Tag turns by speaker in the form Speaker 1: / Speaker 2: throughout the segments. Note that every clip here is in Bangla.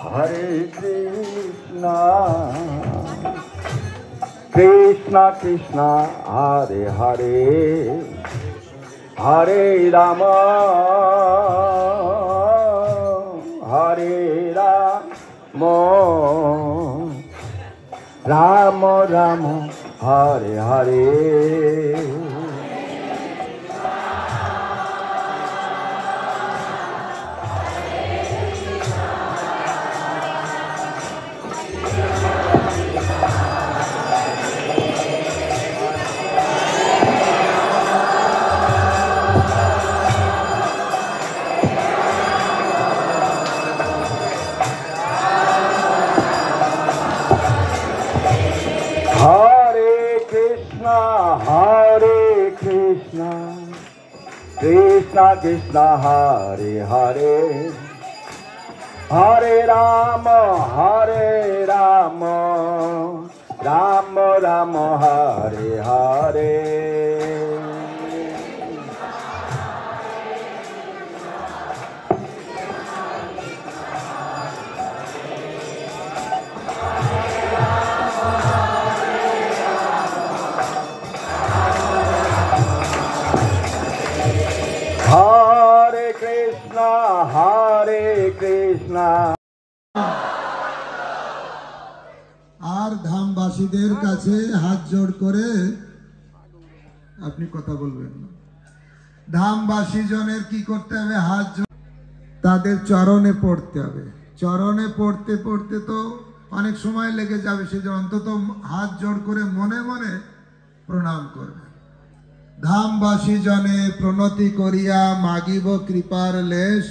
Speaker 1: Hare Krishna, Krishna Krishna, Hare Hare, Hare Rama, Hare Rama, Rama Rama, Hare Hare. Krishna Krishna Hare Hare, Hare Rama, Rama Rama, Hare Hare. Hare Krishna, Hare Krishna.
Speaker 2: আর ধামবাসীদের কাছে হাত জোড় করে আপনি কথা বলবেন না। ধামবাসী জনের কি করতে হবে? হাত জোড় তাদের চরণে পড়তে হবে। চরণে পড়তে পড়তে তো অনেক সময় লেগে যাবে, সেজন্য অন্তত হাত জোড় করে মনে মনে প্রণাম করবে। ধামবাসী জনে প্রণতি করিয়া মাগিব কৃপার লেশ,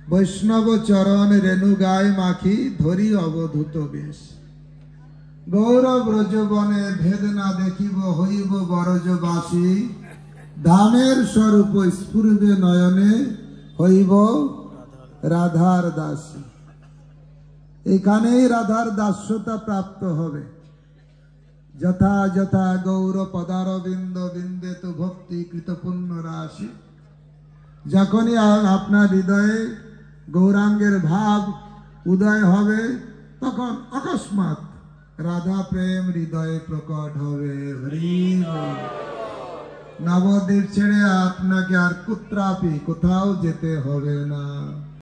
Speaker 2: বৈষ্ণব চরণ রেণু গায় মাখি ধরি অবধূত বেশ। গৌরব ব্রজবনে ভেদ না দেখিব হইব বরজবাসী, ধামের স্বরূপ স্ফুরবে নয়নে হইব রাধার দাসী। এখানেই রাধার দাস্যতা প্রাপ্ত হবে। যথা যথা গৌর পদারবিন্দ বিন্দে তো ভক্তি কৃত পুণ্য রাশি। যখনই আপনার হৃদয়ে গৌরাঙ্গের ভাব উদয় হবে, তখন অকস্মাৎ রাধা প্রেম হৃদয়ে প্রকট হবে। নবদ্বীপ ছেড়ে আপনাকে আর কোথাও যেতে হবে না।